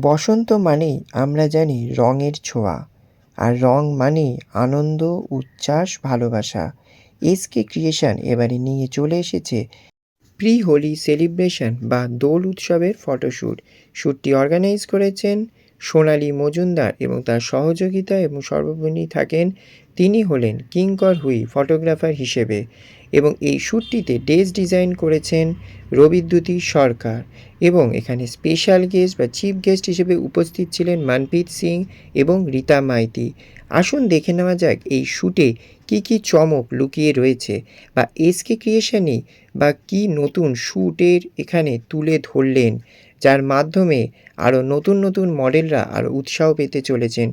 বসন্ত মানেই আমরা জানি রঙের ছোঁয়া, আর রং মানেই আনন্দ, উচ্ছ্বাস, ভালোবাসা। এসকে ক্রিয়েশন এবারে নিয়ে চলে এসেছে প্রি হোলি সেলিব্রেশন বা দোল উৎসবের ফটোশ্যুট। শ্যুটটি অর্গানাইজ করেছেন সোনালী মজুমদার এবং তার সহযোগিতা এবং সর্বোপরি থাকেন তিনি হলেন কিঙ্কর হুই ফটোগ্রাফার হিসেবে, এবং এই শ্যুটটিতে ড্রেস ডিজাইন করেছেন রবিদ্যুতি সরকার, এবং এখানে স্পেশাল গেস্ট বা চিফ গেস্ট হিসেবে উপস্থিত ছিলেন মনপ্রীত সিং এবং রীতা মাইতি। আসুন দেখে নেওয়া যাক এই শ্যুটে কী কী চমক লুকিয়ে রয়েছে, বা এসকে ক্রিয়েশনই বা কী নতুন শ্যুটের এখানে তুলে ধরলেন, যার মাধ্যমে আরও নতুন নতুন মডেলরা আরও উৎসাহ পেতে চলেছেন।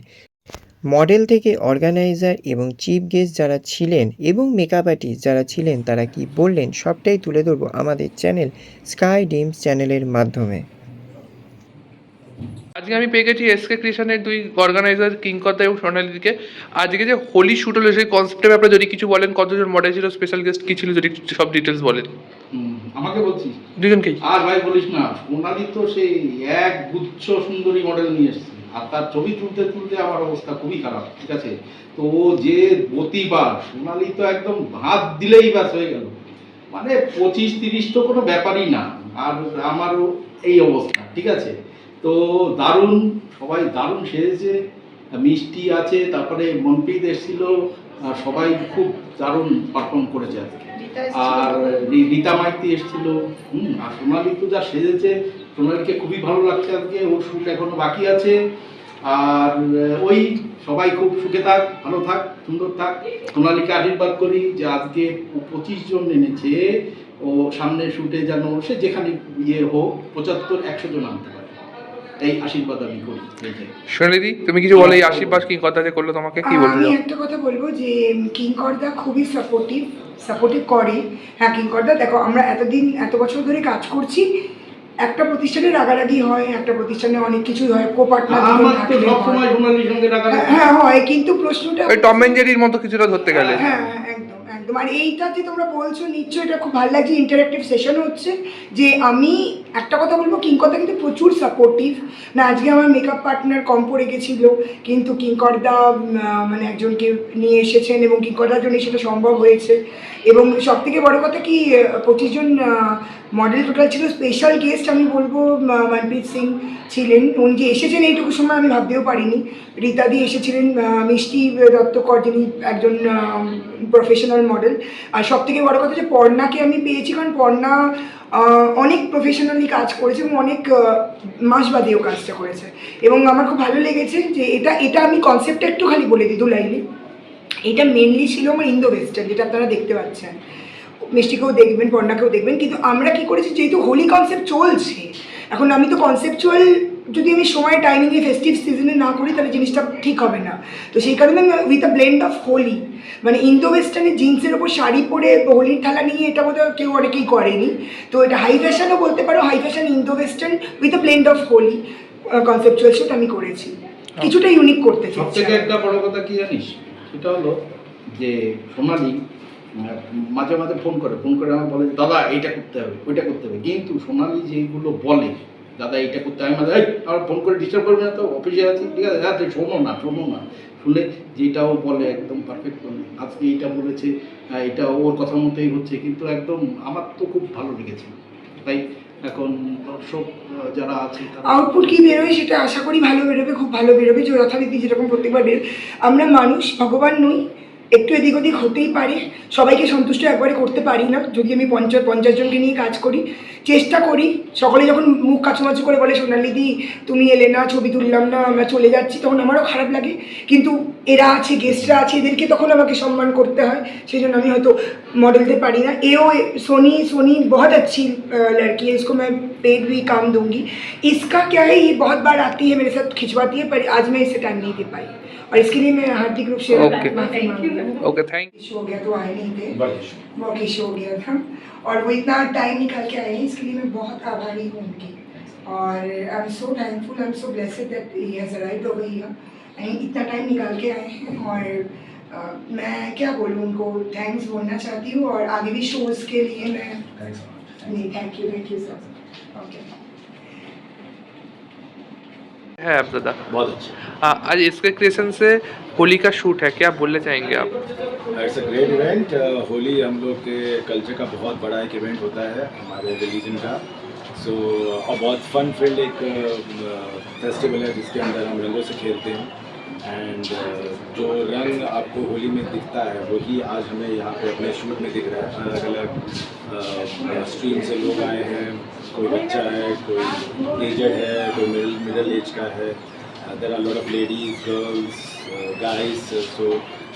মডেল থেকে অর্গানাইজার এবং চিফ গেস্ট যারা ছিলেন এবং মেকআপ আর্টিস্ট যারা ছিলেন তারা কি বললেন, সবটাই তুলে ধরবো আমাদের চ্যানেল স্কাই ড্রিমস চ্যানেলের মাধ্যমে। আজকে আমি পেয়ে গেছি এসকে ক্রিয়েশনের দুই অর্গানাইজার কিঙ্করদা এবং স্বর্ণালীদিকে। আজকে যে হোলি শ্যুট হলো সেই কনসেপ্টের ব্যাপারে যদি কিছু বলেন, কতজন মডেল ছিল, স্পেশাল গেস্ট কি ছিল, যদি সব ডিটেলস বলেন। আমাকে বলছিস? দুজনকেই। আর ভাই বলিস না, সোনালি তো সেই এক গুচ্ছ সুন্দরী মডেল নিয়ে এসছে, আর তার ছবি তুলতে তুলতে আমার অবস্থা খুবই খারাপ। ঠিক আছে, তো যে প্রতিবার সোনালি তো একদম হাত দিলেই ব্যাস হয়ে গেল, মানে 25-30 তো কোনো ব্যাপারই না। আর আমারও এই অবস্থা। ঠিক আছে, তো দারুণ, সবাই দারুণ সেজেছে, মিষ্টি আছে, তারপরে মনপ্রীত এসেছিল, সবাই খুব দারুণ পারফর্ম করেছে আজকে। আর রীতা মাইতি এসেছিল। আর সোনালি তো যা সেজেছে, সোনালিকে খুবই ভালো লাগছে আজকে। ওর শ্যুট এখনো বাকি আছে। আর ওই সবাই খুব সুখে থাক, ভালো থাক, সুন্দর থাক। সোনালিকে আশীর্বাদ করি যে আজকে 25 জন এনেছে, ও সামনে শ্যুটে যেন সে যেখানে ইয়ে হোক 75-100 জন আনতে পারে, এই আশীর্বাদ আমি করি। সোনালীদি, তুমি কিছু বলো এই আশীর্বাদ কিঙ্করদা যে করলো, তোমাকে কি বলবো? আমি একটা কথা বলবো যে কিঙ্করদা খুবই সাপোর্টিভ করে। হ্যাঁ কিঙ্করদা, দেখো আমরা এত বছর ধরে কাজ করছি, একটা প্রতিষ্ঠানে রাগারাগি হয়, একটা প্রতিষ্ঠানে অনেক কিছুই হয়, কোপার্টনার হ্যাঁ হয়, কিন্তু প্রশ্নটা ওই টম এন্ড জেরির মতো কিছুটা ধরতে গেলে। হ্যাঁ একদম একদম। আর এইটা যে তোমরা বলছো নিশ্চয়ই এটা খুব ভালো লাগছে, ইন্টারেক্টিভ সেশন হচ্ছে। যে আমি একটা কথা বলবো, কিঙ্করদা কিন্তু প্রচুর সাপোর্টিভ। না আজকে আমার মেকআপ পার্টনার কম পড়ে গেছিলো, কিন্তু কিঙ্করদা মানে একজনকে নিয়ে এসেছেন এবং কিঙ্করদার জন্য সেটা সম্ভব হয়েছে। এবং সব থেকে বড়ো কথা কি 25 জন মডেল টোটাল ছিল। স্পেশাল গেস্ট আমি বলবো মনপ্রীত সিং ছিলেন, উনি যে এসেছেন এইটুকু সময় আমি ভাবতেও পারিনি। রীতাদি এসেছিলেন, মিষ্টি দত্তকর যিনি একজন প্রফেশনাল মডেল। আর সব থেকে বড়ো কথা যে পর্ণাকে আমি পেয়েছি, কারণ পর্ণা অনেক প্রফেশনালি কাজ করেছে এবং অনেক মাস বাদেও কাজটা করেছে। এবং আমার খুব ভালো লেগেছে যে এটা আমি কনসেপ্টটা একটু খালি বলে দিই 2 লাইনে। এটা মেনলি ছিল আমার ইন্দো ওয়েস্টার্ন, যেটা আপনারা দেখতে পাচ্ছেন। মিষ্টিকেও দেখবেন, পর্ণাকেও দেখবেন, কিন্তু আমরা কি করেছি, যেহেতু হোলি কনসেপ্ট চলছে এখন, আমি তো কনসেপচুয়াল যদি আমি সময় টাইমিংয়ে ফেস্টিভ সিজনে না করি তাহলে জিনিসটা ঠিক হবে না। তো সেই কারণে আমি with a blend of Holi, মানে ইন্দো ওয়েস্টার্নের জিন্সের ওপর শাড়ি পরে হোলির থালা নিয়ে, এটা বোধহয় কেউ অনেকেই করেনি। তো এটা হাই ফ্যাশনও বলতে পারো, high fashion Indo western with a blend of Holi conceptual shoot আমি করেছি, কিছুটা ইউনিক করতে চাই। সবথেকে একটা বড় কথা কি জানিস, সেটা হলো যে সোনালি মাঝে মাঝে ফোন করে আমার বলে, দাদা এইটা করতে হবে, ওইটা করতে হবে। কিন্তু সোনালি যেগুলো বলে, দাদা এইটা করতে হবে, মানে আমার ফোন করে ডিস্টার্ব করবে না তো, অফিসে আছি, ঠিক আছে, রাত্রে শোনো না শুনলে যেটাও বলে একদম পারফেক্ট বলে। আজকে এইটা বলেছে, এটা ওর কথা মতোই হচ্ছে, কিন্তু একদম আমার তো খুব ভালো লেগেছে। তাই এখন দর্শক যারা আছে আউটপুট কী বেরোয় সেটা আশা করি ভালো বেরোবে, খুব ভালো বেরোবে। যে যথারীতি যেরকম প্রত্যেকবার আমরা মানুষ, ভগবান নই, একটু এদিক ওদিক হতেই পারে, সবাইকে সন্তুষ্ট একবারে করতে পারি না। যদি আমি 50 জনকে নিয়ে কাজ করি, চেষ্টা করি। সকলে যখন মুখ কাছুমাছু করে বলে, সোনালিদি তুমি এলে না, ছবি তুললাম না, আমরা চলে যাচ্ছি, তখন আমারও খারাপ লাগে। কিন্তু এরা আছে, গেস্টরা আছে, এদেরকে তখন আমাকে সম্মান করতে হয়, সেই জন্য আমি হয়তো मॉडल पारी ना। सोनी बहुत अच्छी लड़की है, इसको मैं पेड भी काम दूंगी। इसका क्या है, ये बहुत बार आती है मेरे साथ खिंचवाती है, पर आज मैं इसे टाइम नहीं दे पाई, और इसके लिए मैं हार्दिक रूप से माफी मांगती हूँ। Okay, thank you. हो गया तो आए नहीं थे, बहुत इशू हो गया था, और वो इतना टाइम निकाल के आए हैं, इसके लिए मैं बहुत आभारी हूँ उनकी। और I am so thankful, I am so blessed that he has arrived over here, इतना टाइम निकाल के आए हैं। और मैं क्या बोलूँ, उनको थैंक्स बोलना चाहती हूँ, और आगे भी शोज़ के लिए मैं नहीं, थैंक यू सर। ओके। है आप दादा? बहुत अच्छा। आज इसके क्रिएशन से होली का शूट है, क्या बोलना चाहेंगे आप? It's a great event. Holi हम लोग के कल्चर का बहुत बड़ा एक इवेंट होता है हमारे रिलीजन का। सो और बहुत फन फील्ड एक फेस्टिवल है जिसके अंदर हम रंगों से खेलते हैं। एंड जो रंग आपको होली में दिखता है वही आज हमें यहाँ पे अपने शूट में दिख रहा है। अलग अलग स्ट्रीम से लोग आए हैं, कोई बच्चा है, कोई एजड है, कोई मिडिल एज का है। There are lot of ladies, girls, guys. So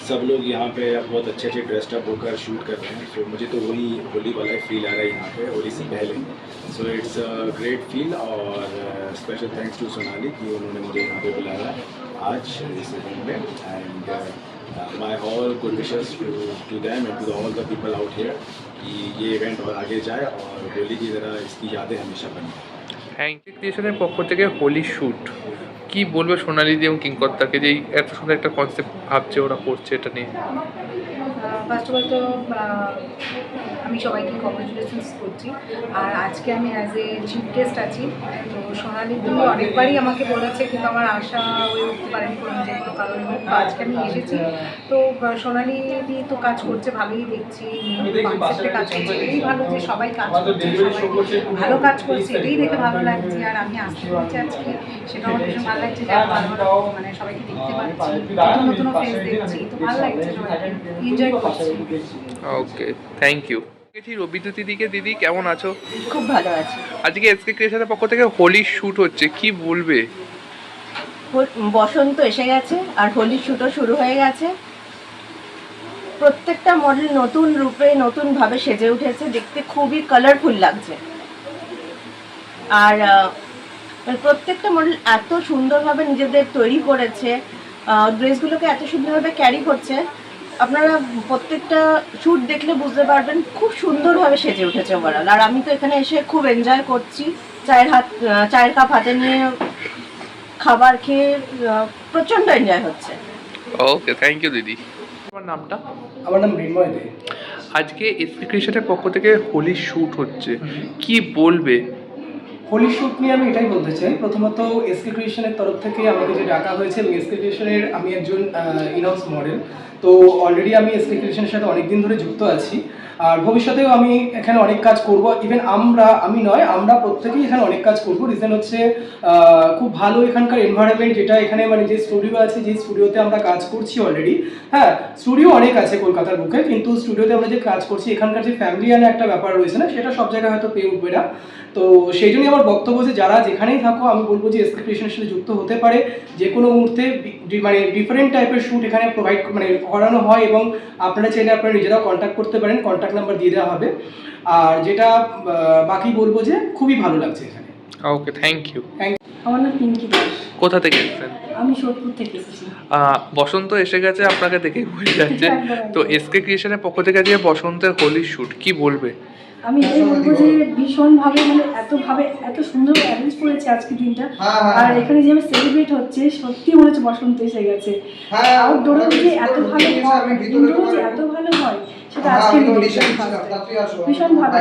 सब लोग यहाँ पे बहुत अच्छे अच्छे ड्रेस्ड अप होकर शूट कर रहे हैं। सो मुझे तो वही होली वाला फील आ रहा है यहाँ पे होली से पहले। So it's a great feel और स्पेशल थैंक्स टू सोनाली कि उन्होंने मुझे यहाँ पे बुलाया आज इस इवेंट में। And my all good wishes to them and to all the people out here कि ये इवेंट और आगे जाए और होली की तरह इसकी यादें हमेशा बनी। থ্যাংক ইউ ক্রিয়েশনের পক্ষ থেকে হোলি শ্যুট কি বলবে সোনালি দি এবং কিংকর্তাকে যে এই এত সুন্দর একটা কনসেপ্ট ভাবছে ওরা করছে এটা নিয়ে? ফার্স্ট অফ অল তো আমি সবাইকে কংগ্রেচুলেশনস করছি। আর আজকে আমি অ্যাজ এ চিফ গেস্ট আছি। তো সোনালি দি অনেকবারই আমাকে বলেছে কিন্তু আমার আশা হয়ে উঠতে পারেনি কোনো যে কোনো কারণে হোক। তো আজকে আমি এসেছি। তো সোনালি দি তো কাজ করছে ভালোই দেখছি, কনসেপ্টে কাজ করছে, এটাই ভালো যে সবাই কাজ করছে, সবাই ভালো কাজ করছে, এটাই দেখে ভালো লাগছে। আর আমি আসতে পেরেছি আজকে, সেটা আমার ভীষণ ভালো লাগছে যে আমি ভালো ভালো মানে সবাইকে দেখতে পাচ্ছি, নতুন নতুন ফেস দেখছি, তো ভালো লাগছে, সবাইকে এনজয় করছি। ওকে, থ্যাংক ইউ। রবিদ্যুতি দিকে দিদি কেমন আছো? খুব ভালো আছি। আজকে এসকে ক্রিয়েশনের পক্ষ থেকে হোলি শ্যুট হচ্ছে, কি বলবে? বসন্ত এসে গেছে আর হোলির শুটও শুরু হয়ে গেছে। প্রত্যেকটা মডেল নতুন রূপে নতুনভাবে সেজে উঠেছে, দেখতে খুবই কালারফুল লাগছে। আর প্রত্যেকটা মডেল এত সুন্দরভাবে নিজেদের তৈরি করেছে, ড্রেসগুলোকে এত সুন্দরভাবে ক্যারি করছে। আপনারা প্রত্যেকটা শ্যুট দেখলে বুঝতে পারবেন খুব সুন্দরভাবে সেজে উঠেছে ওভারঅল। আর আমি তো এখানে এসে খুব এনজয় করছি, চায়ের কাপ হাতে নিয়ে খাবার খেয়ে প্রচণ্ড এনজয় হচ্ছে। ওকে, থ্যাংক ইউ দিদি। আমার নামটা? আমার নাম মৃন্ময় দে। আজকে এসকে ক্রিয়েশনের পক্ষ থেকে হোলি শ্যুট হচ্ছে, কি বলবে? হোলি শ্যুট নিয়ে আমি এটাই বলতে চাই, প্রথমত এসকে ক্রিয়েশনের তরফ থেকে আমাকে যে ডাকা হয়েছে এবং এসকে ক্রিয়েশনের আমি একজন ইনহাউস মডেল। তো অলরেডি আমি এসকে ক্রিয়েশনের সাথে অনেক দিন ধরে যুক্ত আছি আর ভবিষ্যতেও আমি এখানে অনেক কাজ করব। ইভেন আমরা প্রত্যেকেই এখানে অনেক কাজ করব। রিজন হচ্ছে খুব ভালো এখানকার এনভায়রনমেন্ট, যেটা এখানে মানে যে স্টুডিও আছে, যে স্টুডিওতে আমরা কাজ করছি অলরেডি। হ্যাঁ, স্টুডিও অনেক আছে কলকাতার বুকে, কিন্তু স্টুডিওতে আমরা যে কাজ করছি এখানকার যে ফ্যামিলিয়ান একটা ব্যাপার রয়েছে না, সেটা সব জায়গায় হয়তো পেয়ে উঠবে না। তো সেই জন্যই আমার বক্তব্য যে যারা যেখানেই থাকো আমি বলবো যে এসকে ক্রিয়েশনের সাথে যুক্ত হতে পারে। যে কোনো মুহূর্তে মানে ডিফারেন্ট টাইপের শ্যুট এখানে প্রোভাইড মানে করানো হয় এবং আপনারা চাইলে আপনারা নিজেরাও কন্ট্যাক্ট করতে পারেন, কন্ট্যাক্ট নাম্বার দিয়ে দেওয়া হবে। আর যেটা বাকি বলবো যে খুবই ভালো লাগছে এখানে। ওকে, থ্যাংক ইউ। আমার নাম পিঙ্কি দাস। কোথা থেকে এসেছেন? আমি সোদপুর থেকে এসেছি। বসন্ত এসে গেছে, আপনাকে দেখেই বোঝা যাচ্ছে। তো এসকে ক্রিয়েশনের পক্ষ থেকে আজকে বসন্তের হোলি শ্যুট, কি বলবে? আমি এটাই বলবো যে ভীষণভাবে মানে এত সুন্দর অ্যারেঞ্জ করেছে আজকে দিনটা। আর এখানে যেভাবে সেলিব্রেট হচ্ছে, সত্যি মনে হচ্ছে বসন্ত এসে গেছে। আউটডোরে যে এত ভালো হয়, ইনডোরে যে এত ভালো হয়, সেটা আজকে আমি দেখলাম ভীষণ ভালো।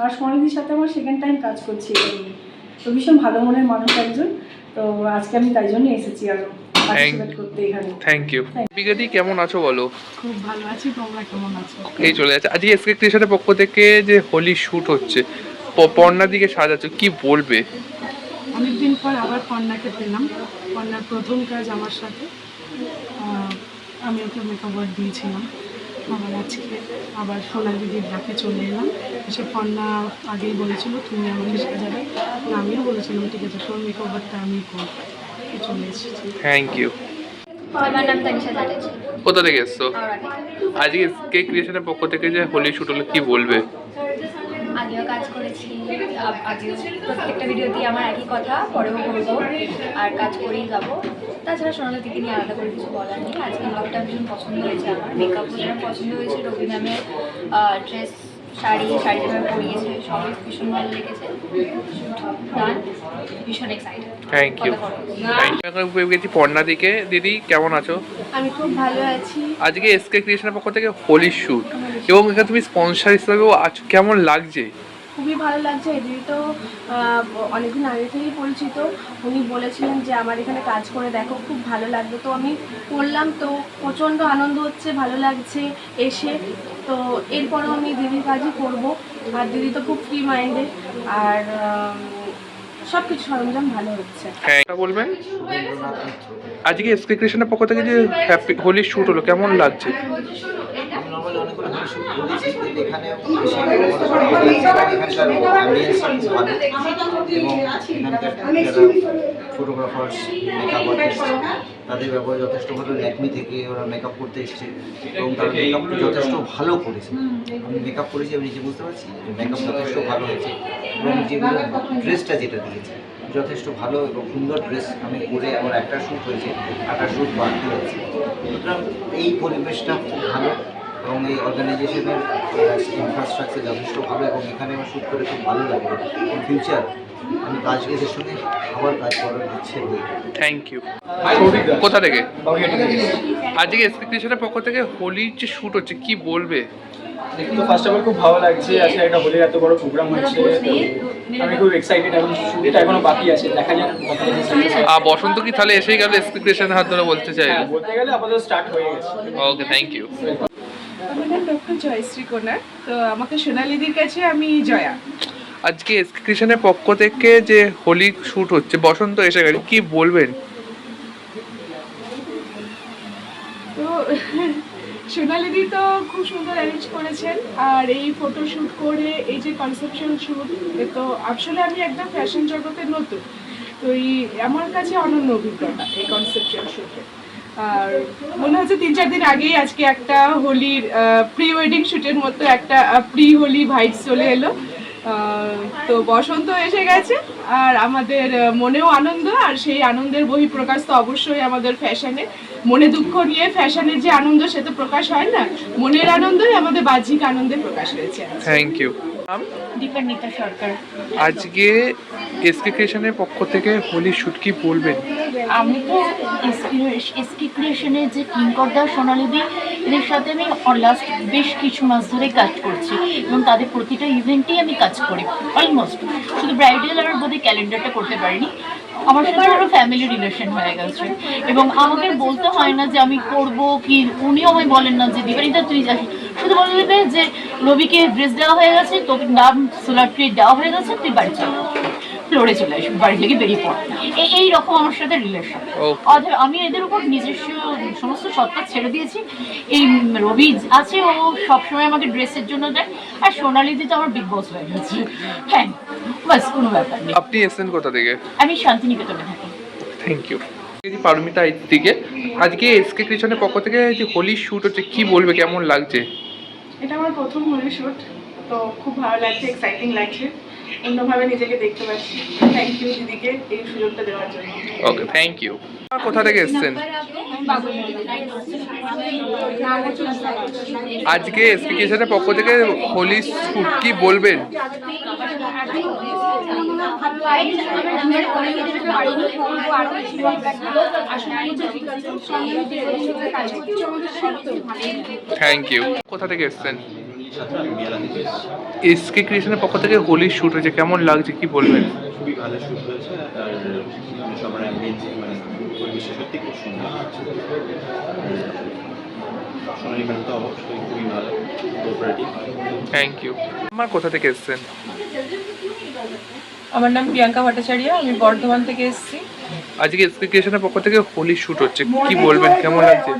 আর সোনালিদির সাথে আমার সেকেন্ড টাইম কাজ করছি এটা নিয়ে। তো ভীষণ ভালো মনের মানুষ একজন। তো আজকে আমি তাই জন্য এসেছি আরো পার্টিসিপেট করতে এখানে। Thank you. বিগতি কেমন আছো বলো? খুব ভালো আছি, তোমরা কেমন আছো? এই চলে যাচ্ছে। আজকে এসকে ক্রিয়েশনের পক্ষ থেকে যে হোলি শ্যুট হচ্ছে, পর্ণা দিকে সাজাচ্ছ, কি বলবে? অনেকদিন পর আবার পর্ণাকে পেলাম। পর্ণার প্রথম কাজ আমার সাথে, আমি ওকে মেকআপ ওয়ার্ক দিয়েছিলাম। আজকে আবার সোনালি দিদির ডাকে চলে এলাম। সে পর্ণা আগেই বলেছিল তুমি আমাকে সাজাবে, আমিও বলেছিলাম ঠিক আছে, তোর মেকআপ ওয়ার্কটা আমি করব। চলে এসেছি। Thank you. আমার নাম তানিশা চ্যাটার্জি। কোথা থেকে এসছো? হাওড়া থেকে। আজকে এসকে ক্রিয়েশনের পক্ষ থেকে যে হোলি শ্যুট হলো, কি বলবে? আগেও কাজ করেছি, আগেও প্রত্যেকটা ভিডিওতেই আমার একই কথা, পরেও করবো আর কাজ করেই যাবো। তাছাড়া সোনালি দিকে নিয়ে আলাদা করে কিছু বলার নেই। আজকে লুকটা ভীষণ পছন্দ হয়েছে আমার, মেকআপ ভীষণ পছন্দ হয়েছে, রবি ম্যামের ড্রেস, শাড়ি যেভাবে পরিয়েছে সবই ভীষণ ভালো লেগেছে। ডান, ভীষণ এক্সাইটেড। Thank you. গেছি পর্ণা দিকে। দিদি কেমন আছো? আমি খুব ভালো আছি। আজকে এসকে ক্রিয়েশনের পক্ষ থেকে হোলি শ্যুট এবং এখানে তুমি স্পন্সর হিসেবেও আছো, কেমন লাগছে? খুবই ভালো লাগছে। এই দিদি তো অনেকদিন আগে থেকেই পরিচিত, উনি বলেছিলেন যে আমার এখানে কাজ করে দেখো, খুব ভালো লাগবে। তো আমি করলাম, তো প্রচণ্ড আনন্দ হচ্ছে, ভালো লাগছে এসে। তো এরপরও আমি দিদির কাজই করব। আর দিদি তো খুব ফ্রি মাইন্ডেড, আর সব কিছু সরঞ্জাম ভালো হচ্ছে। হ্যাঁ, এটা বলবেন আজকে এসকে ক্রিয়েশনের পক্ষ থেকে যে হ্যাপি হোলি শ্যুট হলো, কেমন লাগছে? আমি নর্মালি অনেকগুলো হোলি শ্যুট করেছি, কিন্তু এখানে এখানকার অ্যাম্বিয়েন্সটা খুব ভালো এবং এখানকার ফটোগ্রাফার্স, মেকআপ আর্টিস্ট, তাদের ব্যবহার যথেষ্ট ভালো। ল্যাকমি থেকে ওরা মেকআপ করতে এসছে এবং তারা মেকআপটা যথেষ্ট ভালো করেছে। আমি মেকআপ করেছি, আমি নিজে বুঝতে পারছি মেকআপ যথেষ্ট ভালো হয়েছে এবং যেগুলো ড্রেসটা যেটা দিয়েছে যথেষ্ট ভালো এবং সুন্দর ড্রেস আমি পরে আমার একটা শ্যুট হয়েছে, একটা শ্যুট বাড়তি হয়েছে। সুতরাং এই পরিবেশটা খুব ভালো এবং এই অর্গানাইজেশনের ইনফ্রাস্ট্রাকচার যথেষ্ট ভালো এবং এখানে আমার শ্যুট করে খুব ভালো লাগে। ইন ফিউচার আমি কাজ এদের সঙ্গে আবার কাজ করার ইচ্ছে নেই। Thank you. কোথা থেকে? আজকে এসকে ক্রিয়েশনের পক্ষ থেকে হোলির যে শ্যুট হচ্ছে, কি বলবে? তো ফার্স্ট অফ অল খুব ভালো লাগছে, আজকে একটা হোলির এত বড় প্রোগ্রাম হচ্ছে, আমি খুব এক্সাইটেড। এখন শুটিংটা এখনো বাকি আছে, দেখা যাক। বসন্ত কি তাহলে এসেই গেল এসকে ক্রিয়েশনের হাত ধরে বলতে চাই? বলতে গেলে আপাতত স্টার্ট হয়ে গেছে। ওকে, থ্যাংক ইউ। আমার নাম ডক্টর জয়শ্রী কোনার, তো আমাকে সোনালিদির কাছে আমি জয়া। আজকে এসকে ক্রিয়েশনের পক্ষ থেকে যে হোলি শ্যুট হচ্ছে, বসন্ত এসে গেল, কি বলবেন? তো সোনালিদি তো খুব সুন্দর অ্যারেঞ্জ করেছেন, আর এই ফটো শ্যুট করে এই যে কনসেপশন শ্যুট, তো আসলে আমি একদম ফ্যাশন জগতে নতুন, তো এই আমার কাছে অনন্য অভিজ্ঞতা এই কনসেপশন শ্যুটে। আর মনে হচ্ছে 3-4 দিন আগেই আজকে একটা হোলির প্রি ওয়েডিং শ্যুটের মতো একটা প্রি হোলি ভাইবস চলে এলো। তো বসন্ত এসে গেছে, আর আমাদের মনেও আনন্দ, আর সেই আনন্দের বহিঃপ্রকাশ তো অবশ্যই আমাদের ফ্যাশনে। মনে দুঃখ নিয়ে ফ্যাশনের যে আনন্দ সে তো প্রকাশ হয় না, মনের আনন্দই আমাদের বাহ্যিক আনন্দে প্রকাশ হয়েছে। Thank you. দীপান্বিতা সরকার। আজকে এসকে ক্রিয়েশনের পক্ষ থেকে হোলি শ্যুট, কি বলবেন? আমি তো এসকে ক্রিয়েশনের যে কিঙ্করদা, সোনালিদি, এদের সাথে আমি লাস্ট বেশ কিছু মাস ধরে কাজ করছি এবং তাদের প্রতিটা ইভেন্টেই আমি কাজ করি অলমোস্ট। শুধু ব্রাইডাল আর বোধহয় ক্যালেন্ডারটা করতে পারিনি, আমার সাথে আরও ফ্যামিলি রিলেশন হয়ে গেছে এবং আমাকে বলতে হয় না যে আমি করব কি, উনিও আমায় বলেন না যে দীপানিতা তুই যাস, শুধু বলে দেবে যে রবিকে ড্রেস দেওয়া হয়ে গেছে, তোকে নাম সোলার ট্রি দেওয়া হয়ে গেছে, তুই বাড়ি চলে ফ্লোরে চলে আসবি, বাড়ি থেকে বেরিয়ে পড়। এইরকম আমার সাথে রিলেশন। অথবা আমি এদের উপর নিজস্ব সমস্ত সত্তা ছেড়ে দিয়েছি। এই রবি আছে, ও সবসময় আমাকে ড্রেসের জন্য দেয়, আর সোনালিদি তো আমার বিগ বস হয়ে গেছে। হ্যাঁ, বাস, কোনো ব্যাপার নেই। আপনি এসেছেন কোথা থেকে? আমি শান্তিনিকেতনে থাকি। Thank you. পারমিতা থেকে আজকে এসকে ক্রিয়েশনের পক্ষ থেকে যে হোলি শ্যুট হচ্ছে, কি বলবে, কেমন লাগছে? এটা আমার প্রথম হোলি শ্যুট, তো খুব ভালো লাগছে, এক্সাইটিং লাগছে, অন্যভাবে নিজেকে দেখতে পাচ্ছি। থ্যাংক ইউ দিদিকে এই সুযোগটা দেওয়ার জন্য। ওকে, থ্যাংক ইউ। কোথা থেকে এসেছেন? আজকে এসকে ক্রিয়েশনের পক্ষ থেকে হোলি শ্যুট, কি বলবেন? Thank you. কোথা থেকে এসেছেন? এসকে ক্রিয়েশনের পক্ষ থেকে হোলি শ্যুট হয়েছে, কেমন লাগছে, কি বলবেন? খুবই ভালো শ্যুট হয়েছে, আর সবার অ্যাম্বিয়েন্স মানে পরিবেশটা সত্যি খুব সুন্দর। সোনালি ম্যাডাম তো অবশ্যই খুবই ভালো কোঅপারেটিভ। Thank you. আমার কোথা থেকে এসেছেন? আমার নাম প্রিয়াঙ্কা ভট্টাচার্য, আমি বর্ধমান থেকে এসেছি। আজকে এসকে ক্রিয়েশনের পক্ষ থেকে হোলি শ্যুট হচ্ছে, কি বলবেন, কেমন লাগছে?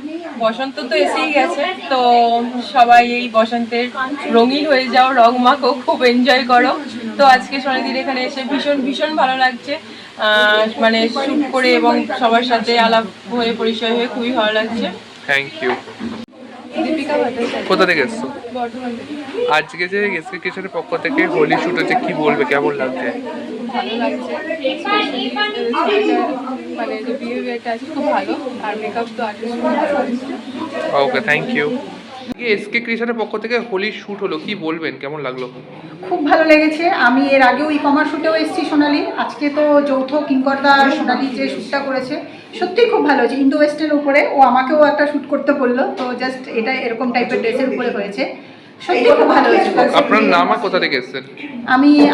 বসন্ত তো এসেই গেছে, তো সবাই এই বসন্তের রঙিন হয়ে যাও, রং মাখো, খুব এনজয় করো। তো আজকে সোনালিদির এখানে এসে ভীষণ ভীষণ ভালো লাগছে, মানে শ্যুট করে এবং সবার সাথে আলাপ হয়ে পরিচয় হয়ে খুবই ভালো লাগছে। Thank you. দীপিকা ভট্টাচার্য, কোথা থেকে এসছো? বর্ধমান থেকে। আজকে যে এসকে ক্রিয়েশনের পক্ষ থেকে হোলি শ্যুট হচ্ছে, কি বলবে, কেমন লাগছে? ভালো লাগছে, মানে যে বিহেভিয়ারটা আছে খুব ভালো, আর মেকআপ তো artist. Okay, thank you. SK ক্রিয়েশনের পক্ষ থেকে হোলি শ্যুট হলো, কি বলবেন, কেমন লাগলো? খুব ভালো লেগেছে। আমি এর আগেও ই কমার্স শ্যুটেও এসেছি সোনালি, আজকে তো যৌথ কিঙ্করদা আর সোনালি যে শ্যুটটা করেছে সত্যিই খুব ভালো হয়েছে। ইন্দো ওয়েস্টের উপরে ও আমাকেও একটা শ্যুট করতে বললো, তো জাস্ট এটা এরকম টাইপের ড্রেসের উপরে হয়েছে, সত্যি খুব ভালো হয়েছে। আপনার নাম আর কোথা থেকে এসেছেন?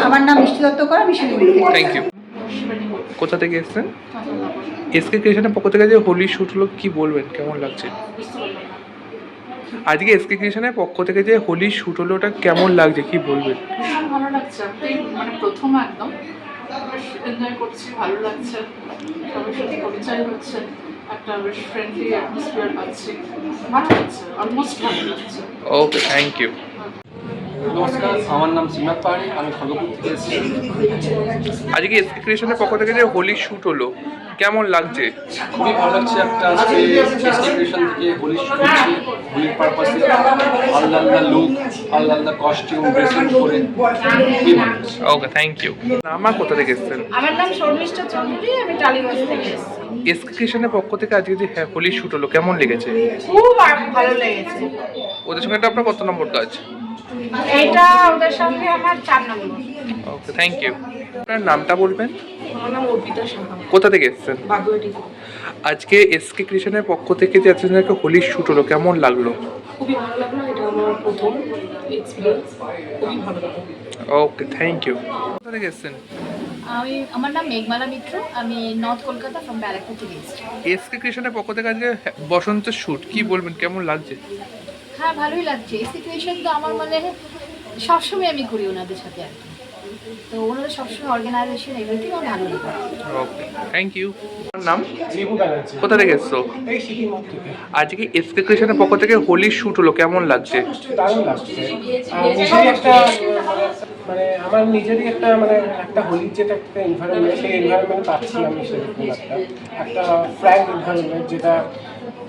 আমার নাম মিষ্টি দত্ত কর, আমি শিলিগুড়ি থেকে। Thank you. কোথা থেকে এসেছেন? এসকে ক্রিয়েশনের পক্ষ থেকে যে হোলি শ্যুট হলো, কি বলবেন, কেমন লাগছে? আজকে এসকে ক্রিয়েশনের পক্ষ থেকে যে হোলি শ্যুট হলো, ওটা কেমন লাগছে, কি বলবেন? ভীষণ ভালো লাগছে, মানে প্রথম একদম বেশ এনজয় করছি, ভালো লাগছে, সবার সাথে পরিচয় হচ্ছে, একটা বেশ ফ্রেন্ডলি অ্যাটমসফিয়ার পাচ্ছি, ভালো লাগছে, অলমোস্ট ভালো লাগছে। ওকে, থ্যাংক ইউ। নমস্কার, আমার নাম সিমনাথ পাহাড়ি, আমি খড়গপুর থেকে এসেছি। আজকে এসকে ক্রিয়েশনের পক্ষ থেকে যে হোলি শ্যুট হলো, কেমন লাগছে? খুবই ভালো লাগছে, একটা আজকে এক্সপ্রেশন থেকে হোলি শুট হচ্ছে, হোলির পারপাসে আলাদা আলাদা লুক, আলাদা আলাদা কস্টিউম, ড্রেসিং করে খুবই ভালো লাগছে। ওকে, থ্যাংক ইউ। আমার কোথা থেকে এসেছেন? আমার নাম শর্মিষ্ঠা চৌধুরী, আমি টালিগঞ্জ থেকে এসেছি। এসকে ক্রিয়েশনের পক্ষ থেকে আজকে যে হোলি শ্যুট হলো, কেমন লেগেছে? খুব ভালো লেগেছে। ওদের সঙ্গে এটা আপনার কত নম্বর কাজ? এটা ওদের সঙ্গে আমার 4 নম্বর। ওকে, থ্যাংক ইউ। আপনার নামটা বলবেন? আমার নাম অর্পিতা সাহা, কোথা থেকে এসেছেন? বাগুয়াটি। আজকে এসকে ক্রিয়েশনের পক্ষ থেকে যে আজকে হোলি শ্যুট হলো, কেমন লাগলো? খুবই ভালো লাগলো, এটা আমার প্রথম এক্সপিরিয়েন্স, খুবই ভালো লাগলো। ওকে, থ্যাংক ইউ। কোথা থেকে এসেছেন? আমার নাম মেঘমালা মিত্র, আমি নর্থ কলকাতা ফ্রম ব্যারাকপুর থেকে এসেছি। এসকে ক্রিয়েশনের পক্ষ থেকে আজকে বসন্তের শ্যুট, কি বলবেন, কেমন লাগছে? হ্যাঁ, ভালোই লাগছে। সিচুয়েশন তো আমার মানে সবসময় আমি করি ওনাদের সাথে আর কি, তো ওনাদের সবসময় অর্গানাইজেশন এভরিথিং আমার ভালো লাগে। ওকে, থ্যাংক ইউ। আপনার নাম? রিভু ব্যানার্জি, কোথা থেকে এসছো? এই সিটি মল থেকে। আজকে এসকে ক্রিয়েশনের পক্ষ থেকে হোলি শ্যুট হলো, কেমন লাগছে? দারুণ লাগছে, নিজেরই একটা মানে আমার নিজেরই একটা মানে একটা হোলির যেটা একটা এনভায়রনমেন্ট, সেই এনভায়রনমেন্ট পাচ্ছি আমি, সেরকম একটা ফ্র্যাঙ্ক এনভায়রনমেন্ট, যেটা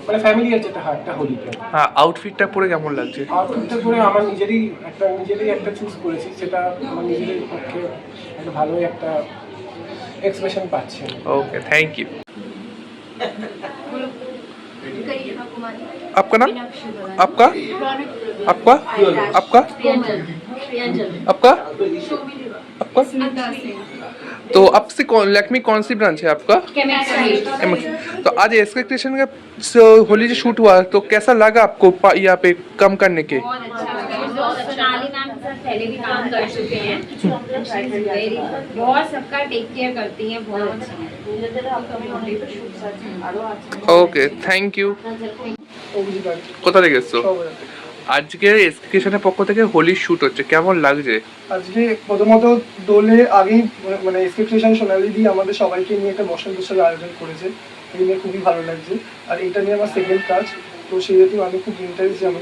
মানে ফ্যামিলিয়ার যেটা হয় একটা হোলিতে। হ্যাঁ, আউটফিটটা পরে কেমন লাগছে? আউটফিটটা করে আমার নিজেরই একটা চুজ করেছি, সেটা আমার নিজেরই পক্ষে একটা ভালোই একটা এক্সপ্রেশন পাচ্ছি। Okay, thank you. आपका नाम? आपका? आपका? आपका? आपका? आपका? तो आपसे लैक्मी कौन सी ब्रांच है आपका? तो आज एसके क्रिएशन का होली जो शूट हुआ, तो कैसा लगा आपको यहाँ पे कम करने के? सोनाली मैम के साथ पहले भी काम कर चुके हैं, बहुत सबका टेक केयर करती हैं, बहुत अच्छा है। Okay, thank you. কোথা থেকে এসছো? আজকে এসকে ক্রিয়েশনের পক্ষ থেকে হোলি শ্যুট হচ্ছে, কেমন লাগছে? আজকে প্রথমত দোলে আগেই মানে এসকে ক্রিয়েশন সোনালি দি আমাদের সবাইকে নিয়ে একটা বসন্ত উৎসবের আয়োজন করেছে, এই নিয়ে খুবই ভালো লাগছে। আর এটা নিয়ে আমার সেকেন্ড কাজ, তো সেই হেতু আমি খুব ইন্টারেস্ট যে আমি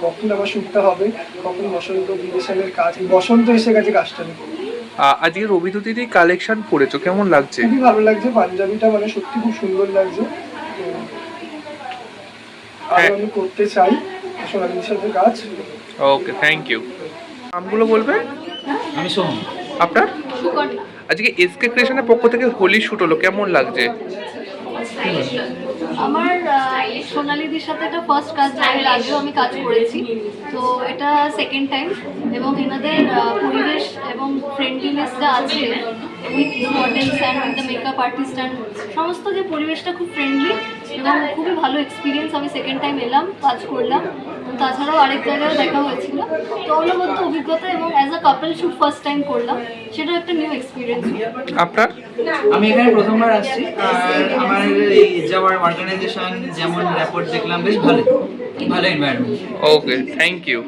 কখন আমার শ্যুটটা হবে, কখন বসন্ত ক্রিয়েশনের কাজ, বসন্ত এসে গেছে কাজটা নিয়ে। আজকে রবিদুতির কালেকশন পড়েছো, কেমন লাগছে? খুবই ভালো লাগছে, পাঞ্জাবিটা মানে সত্যি খুব সুন্দর লাগছে। আর আমি করতে চাই সোনালির সাথে কাজ। ওকে, থ্যাংক ইউ। নামগুলো বলবেন? আমি সোহম। আপনার? আজকে এসকে ক্রিয়েশনের পক্ষ থেকে হোলি শ্যুট হলো, কেমন লাগছে? আমার সোনালিদির সাথে এটা ফার্স্ট কাজ, এর আগেও আমি কাজ করেছি, তো এটা সেকেন্ড টাইম, এবং এনাদের পরিবেশ এবং ফ্রেন্ডলিনেসটা আছে with the models and with the makeup artist and সমস্ত যে পরিবেশটা খুব ফ্রেন্ডলি এবং খুবই ভালো এক্সপিরিয়েন্স। আমি সেকেন্ড টাইম এলাম, কাজ করলাম, তাছাড়াও আরেক জায়গায় দেখা হয়েছিল, তো ওগুলোর মধ্যে অভিজ্ঞতা এবং as a couple shoot first time করলাম, সেটা একটা নিউ এক্সপিরিয়েন্স। আপনার? আমি এখানে প্রথমবার আসছি, আর আমার এই যাওয়ার অর্গানাইজেশন যেমন র্যাপোর্ট দেখলাম, বেশ ভালো এনভায়রনমেন্ট। Okay, thank you.